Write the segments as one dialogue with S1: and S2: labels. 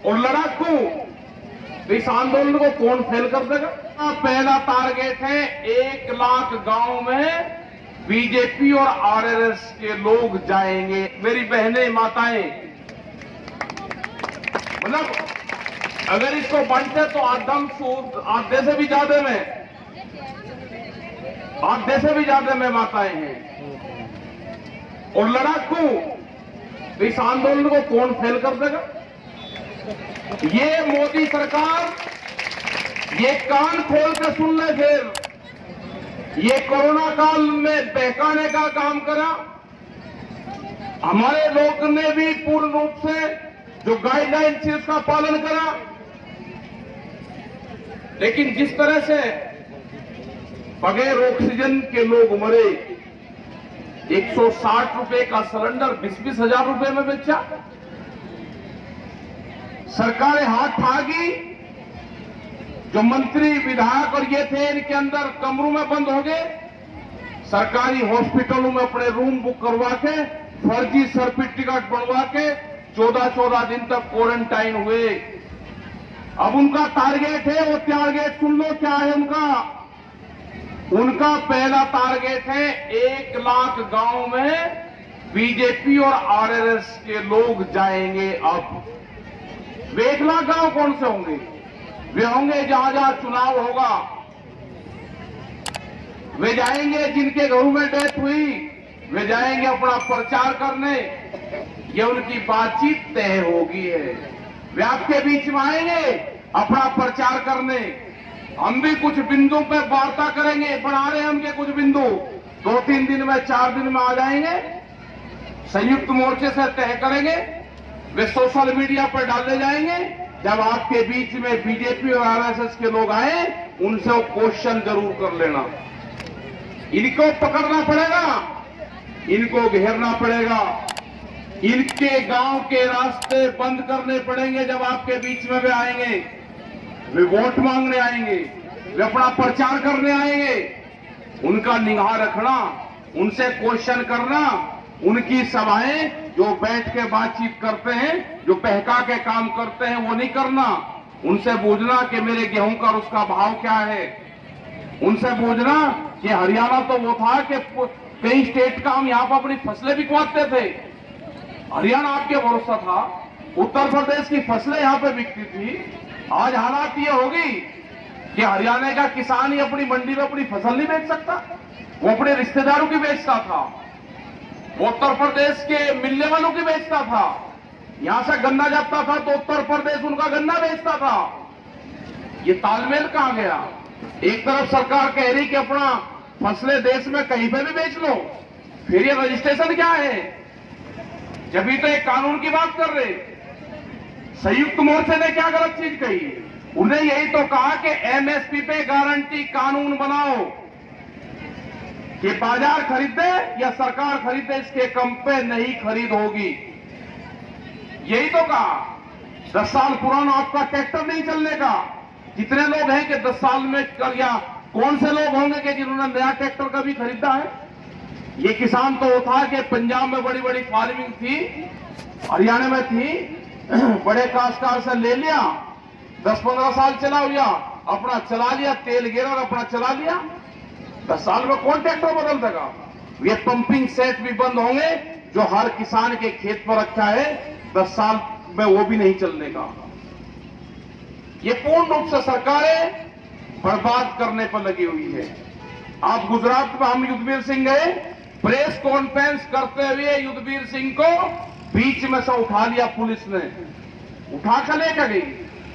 S1: और लड़ाकू, तो इस आंदोलन को कौन फेल कर देगा? पहला टारगेट है 1 लाख गांव में बीजेपी और आरएसएस के लोग जाएंगे। मेरी बहनें माताएं, मतलब अगर इसको बनते तो आधे से भी ज्यादा में माताएं हैं। और लड़ाकू, तो इस आंदोलन को कौन फेल कर देगा? ये मोदी सरकार, ये कान खोल के सुन ले, फिर ये कोरोना काल में बहकाने का काम करा। हमारे लोग ने भी पूर्ण रूप से जो गाइडलाइन थी उसका पालन करा, लेकिन जिस तरह से बगैर ऑक्सीजन के लोग मरे, 160 रुपए का सिलेंडर 20-20 हजार रुपए में बेचा। सरकारें हाथ ठागी, जो मंत्री विधायक और ये थे इनके अंदर कमरों में बंद हो गए, सरकारी हॉस्पिटलों में अपने रूम बुक करवा के फर्जी सर्पिट टिकट बनवा के 14-14 दिन तक क्वारंटाइन हुए। अब उनका टारगेट है, वो टारगेट सुन लो क्या है उनका पहला टारगेट है 1 लाख गांव में बीजेपी और आरएसएस के लोग जाएंगे। अब 1 लाख गांव कौन से होंगे? वे होंगे जहां जहां चुनाव होगा, वे जाएंगे जिनके घरों में डेथ हुई, वे जाएंगे अपना प्रचार करने। ये उनकी बातचीत तय होगी है, वे आपके बीच में आएंगे अपना प्रचार करने। हम भी कुछ बिंदु पे वार्ता करेंगे, बढ़ा रहे हैं हम के कुछ बिंदु, 2-3 दिन में 4 दिन में आ जाएंगे, संयुक्त मोर्चे से तय करेंगे, वे सोशल मीडिया पर डाले जाएंगे। जब आपके बीच में बीजेपी और आरएसएस के लोग आए, उनसे वो क्वेश्चन जरूर कर लेना। इनको पकड़ना पड़ेगा, इनको घेरना पड़ेगा, इनके गांव के रास्ते बंद करने पड़ेंगे। जब आपके बीच में वे आएंगे, वे वोट मांगने आएंगे, वे अपना प्रचार करने आएंगे, उनका निगाह रखना, उनसे क्वेश्चन करना। उनकी सभाएं जो बैठ के बातचीत करते हैं, जो बहका के काम करते हैं, वो नहीं करना। उनसे पूछना कि मेरे गेहूं का और उसका भाव क्या है। उनसे पूछना कि हरियाणा तो वो था कि कई स्टेट का हम यहां पर अपनी फसलें बिकवाते थे, हरियाणा आपके भरोसा था। उत्तर प्रदेश की फसलें यहां पे बिकती थी। आज हालात ये होगी कि हरियाणा का किसान ही अपनी मंडी में अपनी फसल नहीं बेच सकता, वो अपने रिश्तेदारों की बेचता था, वो उत्तर प्रदेश के मिलने वालों की बेचता था। यहां से गन्ना जाता था तो उत्तर प्रदेश उनका गन्ना बेचता था। ये तालमेल कहां गया? एक तरफ सरकार कह रही कि अपना फसलें देश में कहीं पे भी बेच लो, फिर ये रजिस्ट्रेशन क्या है? जब भी तो एक कानून की बात कर रहे। संयुक्त मोर्चे ने क्या गलत चीज कही? उन्हें यही तो कहा कि एमएसपी पे गारंटी कानून बनाओ कि बाजार खरीदे या सरकार खरीदे, इसके कम पे नहीं खरीद होगी। यही तो कहा। 10 साल पुराना आपका ट्रैक्टर नहीं चलने का। कितने लोग हैं कि 10 साल में कर, या कौन से लोग होंगे कि जिन्होंने नया ट्रैक्टर कभी खरीदा है? ये किसान तो वो था कि पंजाब में बड़ी बड़ी फार्मिंग थी, हरियाणा में थी, बड़े काश्तकार से ले लिया, 10-15 साल चला लिया, अपना चला लिया, तेल गिरा और अपना चला लिया। 10 साल में कौन ट्रैक्टर बदल देगा? ये पंपिंग सेट भी बंद होंगे जो हर किसान के खेत पर रखा है, 10 साल में वो भी नहीं चलने का। ये पूर्ण रूप से सरकारें बर्बाद करने पर लगी हुई है। आप गुजरात में, हम युद्धवीर सिंह गए, प्रेस कॉन्फ्रेंस करते हुए युद्धवीर सिंह को बीच में से उठा लिया पुलिस ने, उठा कर लेकर गई।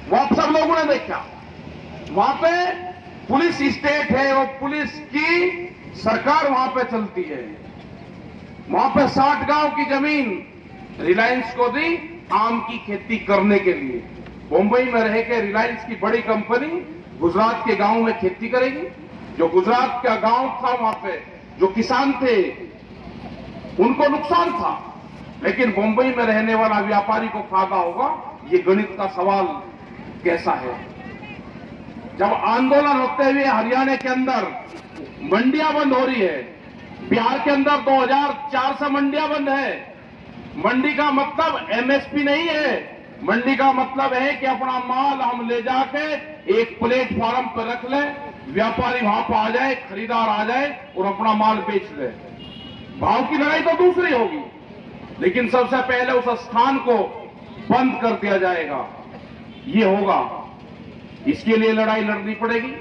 S1: वो आप सब लोगों ने देखा, वहां पे पुलिस स्टेट है, वो पुलिस की सरकार वहां पे चलती है। वहां पे 60 गांव की जमीन रिलायंस को दी आम की खेती करने के लिए। मुंबई में रह के रिलायंस की बड़ी कंपनी गुजरात के गांव में खेती करेगी। जो गुजरात का गांव था, वहां पे जो किसान थे उनको नुकसान था, लेकिन मुंबई में रहने वाला व्यापारी को फायदा होगा। ये गणित का सवाल कैसा है? जब आंदोलन होते हुए हरियाणा के अंदर मंडियां बंद हो रही है, बिहार के अंदर 2004 से मंडियां बंद है। मंडी का मतलब एमएसपी नहीं है, मंडी का मतलब है कि अपना माल हम ले जाके एक प्लेटफॉर्म पर रख लें, व्यापारी वहां पर आ जाए, खरीदार आ जाए और अपना माल बेच दे। भाव की लड़ाई तो दूसरी होगी, लेकिन सबसे पहले उस स्थान को बंद कर दिया जाएगा। ये होगा, इसके लिए लड़ाई लड़नी पड़ेगी।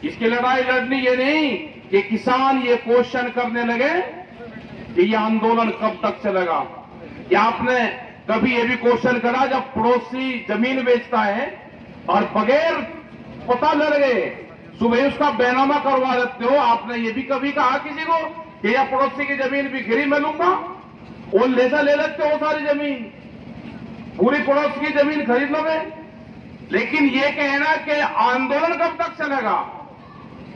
S1: इसकी लड़ाई लड़नी ये नहीं कि किसान ये क्वेश्चन करने लगे कि ये आंदोलन कब तक चलेगा। क्या आपने कभी ये भी क्वेश्चन करा, जब पड़ोसी जमीन बेचता है और बगैर पता लगे सुबह उसका बैनामा करवा देते हो, आपने ये भी कभी कहा किसी को कि यह पड़ोसी की जमीन बिखरी मैं लूंगा, और लेसा ले लेते हो सारी जमीन, पूरी पड़ोस की जमीन खरीद लोगे। लेकिन ये कहना कि आंदोलन कब तक चलेगा,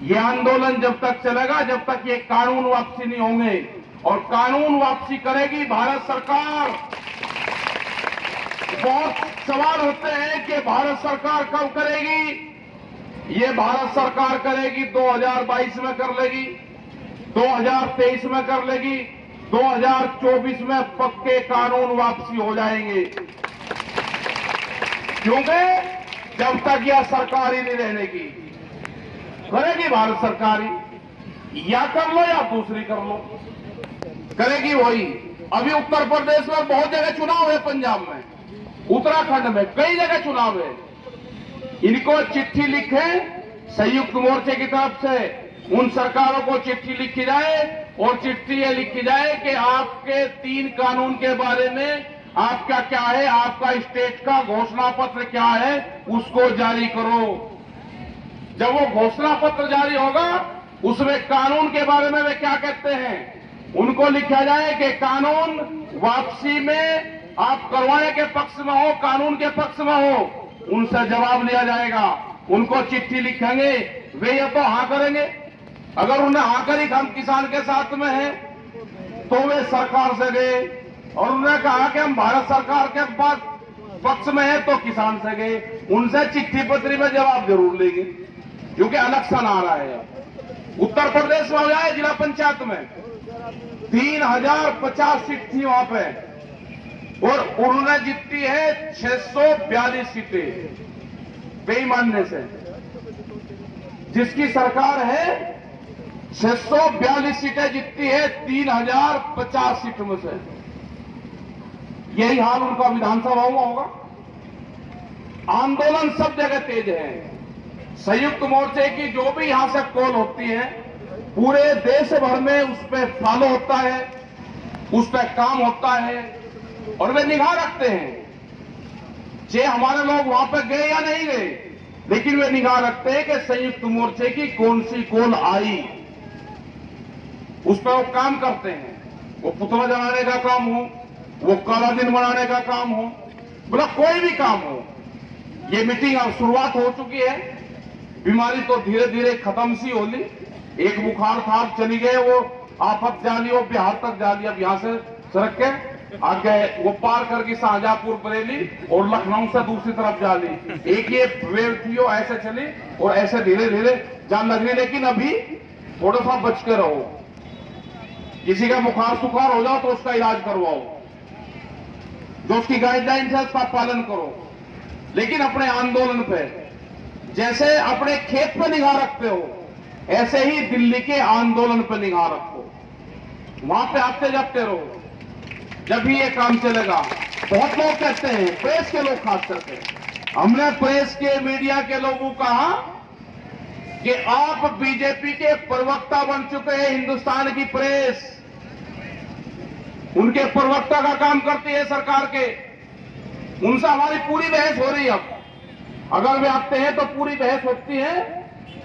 S1: ये आंदोलन जब तक चलेगा जब तक ये कानून वापसी नहीं होंगे। और कानून वापसी करेगी भारत सरकार। बहुत सवाल होते हैं कि भारत सरकार कब करेगी। ये भारत सरकार करेगी, 2022 में कर लेगी, 2023 में कर लेगी, 2024 में पक्के कानून वापसी हो जाएंगे। क्योंकि जब तक यह सरकार ही नहीं रहने की, करेगी भारत सरकार ही, या कर लो या दूसरी कर लो, करेगी वही। अभी उत्तर प्रदेश में बहुत जगह चुनाव है, पंजाब में, उत्तराखंड में कई जगह चुनाव है। इनको चिट्ठी लिखे संयुक्त मोर्चे की तरफ से, उन सरकारों को चिट्ठी लिखी जाए और चिट्ठी ये लिखी जाए कि आपके 3 कानून के बारे में आपका क्या है, आपका स्टेट का घोषणा पत्र क्या है, उसको जारी करो। जब वो घोषणा पत्र जारी होगा उसमें कानून के बारे में वे क्या कहते हैं उनको लिखा जाए कि कानून वापसी में आप करवाने के पक्ष में हो, कानून के पक्ष में हो, उनसे जवाब लिया जाएगा। उनको चिट्ठी लिखेंगे, वे ये तो हाँ करेंगे। अगर उन्हें हाँ करी हम किसान के साथ में हैं तो वे सरकार से गए, और उन्होंने कहा कि हम भारत सरकार के पास पक्ष में हैं तो किसान से गए। उनसे चिट्ठी पत्री में जवाब जरूर लेंगे, क्योंकि इलेक्शन आ रहा है। उत्तर प्रदेश में हो जाए जिला पंचायत में 3050 सीट थी वहां पे, और उन्होंने जीती है 642 सीटें बेईमानने से। जिसकी सरकार है 642 सीटें जीतती है 3050 सीटों में से। यही हाल उनका विधानसभा में होगा। आंदोलन सब जगह तेज है। संयुक्त मोर्चे की जो भी यहां से कॉल होती है पूरे देश भर में उस पर फॉलो होता है, उस पर काम होता है, और वे निगाह रखते हैं जे हमारे लोग वहां पर गए या नहीं गए, लेकिन वे निगाह रखते हैं कि संयुक्त मोर्चे की कौन सी कॉल आई, उस पर वो काम करते हैं। वो पुतला जलाने का काम हो, वो काला दिन मनाने का काम हो, मतलब कोई भी काम हो। ये मीटिंग अब शुरुआत हो चुकी है। बीमारी तो धीरे धीरे खत्म सी होली। एक बुखार था, चली गए, वो आफत जाली, वो बिहार तक जाली, अब यहां से सड़क के आगे वो पार करके शाहजहांपुर बरेली और लखनऊ से दूसरी तरफ जाली। एक ये वेव थी, वो ऐसे चली और ऐसे धीरे धीरे जान लग रही। लेकिन अभी थोड़ा सा बच के रहो। किसी का बुखार सुखार हो जाओ तो उसका इलाज करवाओ, जो उसकी गाइडलाइंस है उसका पालन करो। लेकिन अपने आंदोलन पे जैसे अपने खेत पे निगाह रखते हो, ऐसे ही दिल्ली के आंदोलन पे निगाह रखो। वहां पे आते जाते रहो, जब भी ये काम चलेगा। बहुत लोग कहते हैं, प्रेस के लोग खास करके, हमने प्रेस के मीडिया के लोगों को कहा कि आप बीजेपी के प्रवक्ता बन चुके हैं। हिंदुस्तान की प्रेस उनके प्रवक्ता का काम करती है सरकार के। उनसे हमारी पूरी बहस हो रही है। अब अगर वे आते हैं तो पूरी बहस होती है,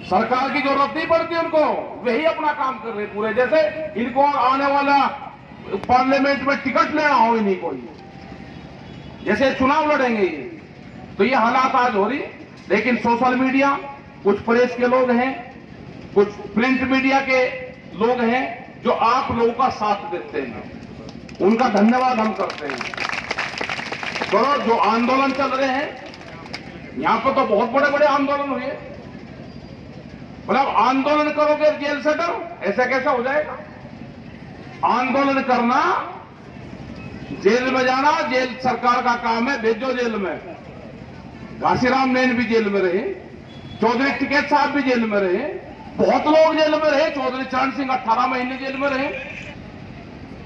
S1: सरकार की जरूरत नहीं पड़ती उनको, वही अपना काम कर रहे पूरे। जैसे इनको आने वाला पार्लियामेंट में टिकट लेना हो ही नहीं कोई, जैसे चुनाव लड़ेंगे ये। तो ये हालात आज हो रही। लेकिन सोशल मीडिया, कुछ प्रेस के लोग हैं, कुछ प्रिंट मीडिया के लोग हैं जो आप लोगों का साथ देते हैं, उनका धन्यवाद हम करते हैं। तो जो आंदोलन चल रहे हैं यहां पर, तो बहुत बड़े बड़े आंदोलन हुए। मतलब आंदोलन करोगे जेल से डरो, ऐसा कैसा हो जाएगा? आंदोलन करना जेल में जाना, जेल सरकार का काम है, भेजो जेल में। घासीराम नैन भी जेल में रहे, चौधरी टिकैत साहब भी जेल में रहे, बहुत लोग जेल में रहे, चौधरी चरण सिंह 18 महीने जेल में रहे।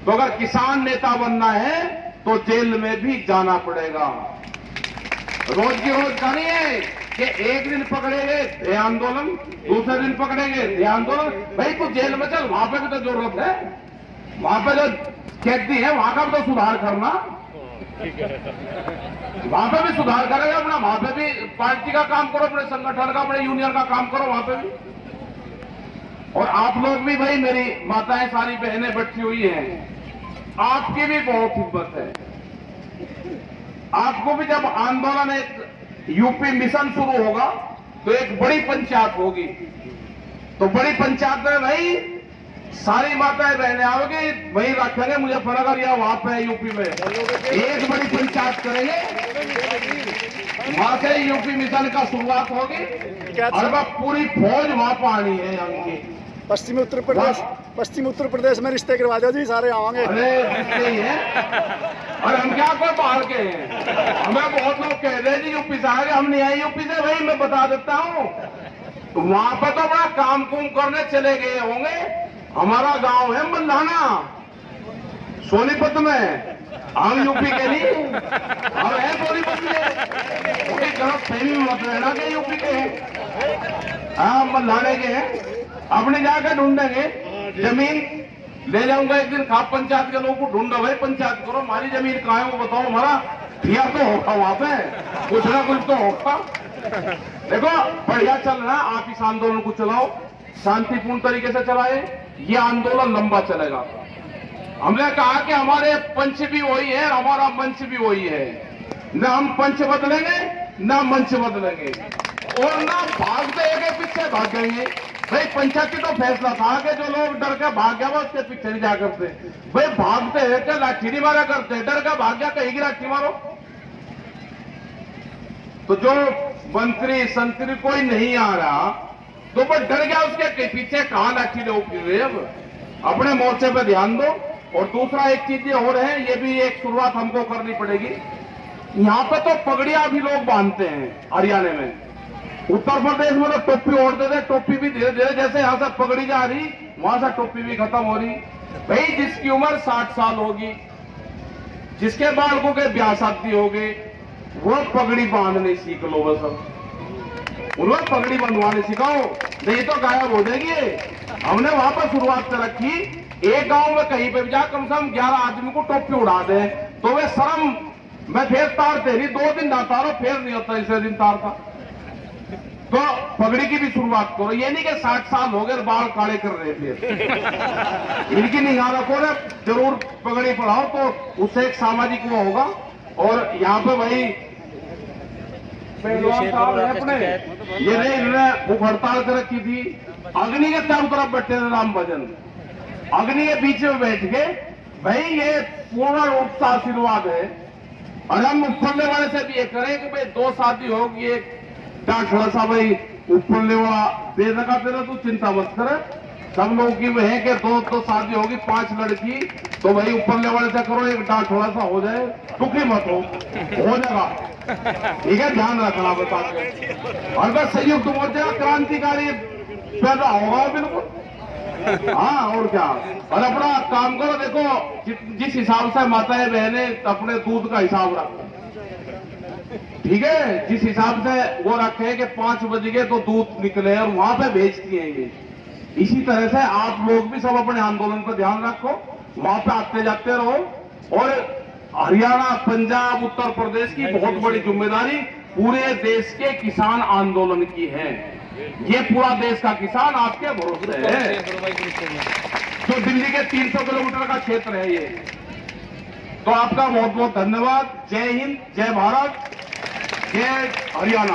S1: तो अगर किसान नेता बनना है तो जेल में भी जाना पड़ेगा। रोज की रोज जानी है कि एक दिन पकड़ेंगे दे आंदोलन, दूसरे दिन पकड़ेंगे दे आंदोलन। भाई तू जेल में चल, वहां पे भी तो जरूरत है, वहां पे जो कैदी है वहां का भी तो सुधार करना, वहां पे भी सुधार करेगा अपना, वहां पे भी पार्टी का काम करो, अपने संगठन का, अपने यूनियन का काम करो वहां पे भी। और आप लोग भी भाई, मेरी माताएं सारी बहनें बैठी हुई हैं, आपकी भी बहुत हिम्मत है। आपको भी जब आंदोलन, एक यूपी मिशन शुरू होगा तो एक बड़ी पंचायत होगी, तो बड़ी पंचायत में भाई सारी माताएं बहनें आओगे, वही रखेंगे मुजफ्फरनगर या वहां पे यूपी में एक बड़ी पंचायत करेंगे, वहां से यूपी मिशन का शुरुआत होगी और वह पूरी फौज वहां पर आनी है उनकी।
S2: पश्चिम उत्तर प्रदेश में रिश्ते करवा दो जी, सारे आएंगे।
S1: अरे रिश्ते ही है, और हम क्या कोई बाहर के हैं। हमें बहुत लोग कह रहे हैं जी यूपी से आ गए, हम नहीं आए यूपी से। भाई मैं बता देता हूँ, वहां पर तो बड़ा काम कुम करने चले गए होंगे। हमारा गांव है मल्लाना, सोनीपत में, हम यूपी के नहीं, हम है सोनीपत में। कोई गलत फहमी मत रहना कि यूपी के हैं, हाँ मल्लाने के हैं। अपने जाकर ढूंढेंगे जमीन, ले जाऊंगा एक दिन खाप पंचायत के लोगों को, ढूंढो भाई, पंचायत करो, हमारी जमीन कहाँ है वो बताओ, हमारा ठिया तो होगा वहां पे, कुछ ना कुछ तो होगा। देखो बढ़िया चल रहा है, आप इस आंदोलन को चलाओ, शांतिपूर्ण तरीके से चलाए, ये आंदोलन लंबा चलेगा। हमने कहा कि हमारे पंच भी वही है, हमारा मंच भी वही है, न हम पंच बदलेंगे न मंच बदलेंगे, और न भागते एक पीछे भागेंगे। भाई पंचायती तो फैसला था कि जो लोग डर के भाग गया वो उसके पीछे नहीं जा करते। भाई भागते हैं क्या, लाठी नहीं मारा करते, डर का भाग गया कहीं की लाठी मारो। तो जो मंत्री संतरी कोई नहीं आ रहा तो वो डर गया, उसके पीछे कहां लाठी ले फिर रहे। अब अपने मोर्चे पे ध्यान दो। और दूसरा एक चीज ये हो रहे हैं, ये भी एक शुरुआत हमको करनी पड़ेगी। यहाँ पे तो पगड़ियां भी लोग बांधते हैं, हरियाणा में, उत्तर प्रदेश में तो टोपी ओढ़ते थे, टोपी भी धीरे धीरे जैसे यहां से पगड़ी जा रही वहां से टोपी भी खत्म हो रही। भाई जिसकी उम्र 60 साल होगी, जिसके बालकों के ब्याह शादी हो गए, वो पगड़ी बांधने सीख लो बस। उन्हें पगड़ी बंधवाने सिखाओ, नहीं तो गायब हो जाएगी। हमने वहां पर शुरुआत कर रखी, एक गांव में कहीं पे भी जा कम से कम 11 आदमी को टोपी उड़ा दे तो वे शर्म मैं फिर तारते नहीं, 2 दिन ना तारो फिर नहीं होता, तीसरे दिन तारता। तो पगड़ी की भी शुरुआत करो, ये नहीं कि 60 साल हो गए बाल काले कर रहे थे। इनकी निगाह रखो ना, जरूर पगड़ी पढ़ाओ तो उससे एक सामाजिक वो होगा। और यहाँ पे भाई पहलवान साहब है अपने, ये नहीं इन्होंने भूख हड़ताल कर रखी थी, अग्नि के चारों तरफ बैठे थे राम भजन, अग्नि के बीच में बैठ के। भाई ये पूर्ण रूप से आशीर्वाद है। और हम उपरले वाले से भी ये करें कि भाई 2 शादी होगी, एक थोड़ा सा भाई उपरले वाला दे देगा तेरा, तू चिंता मत कर। सब लोगों की वह है कि 2 शादी होगी, 5 लड़की, तो भाई उपरले वाले से करो, एक डांट थोड़ा सा हो जाए, दुखी मत हो जाएगा, ठीक है, ध्यान रखना बता के। और बस संयुक्त मोर्चा क्रांतिकारी पैदा होगा बिल्कुल, हाँ और क्या। और अपना काम करो, देखो जिस हिसाब से माताएं बहनें अपने दूध का हिसाब रखो, ठीक है, जिस हिसाब से वो रखे कि 5 बज गए तो दूध निकले और वहां पे बेचती है ये, इसी तरह से आप लोग भी सब अपने आंदोलन पर ध्यान रखो, वहां पे आते जाते रहो। और हरियाणा, पंजाब, उत्तर प्रदेश की बहुत बड़ी जिम्मेदारी पूरे देश के किसान आंदोलन की है। ये पूरा देश का किसान आपके भरोसे है। तो दिल्ली के 300 किलोमीटर का क्षेत्र है ये। तो आपका बहुत बहुत धन्यवाद। जय हिंद, जय भारत, जय हरियाणा।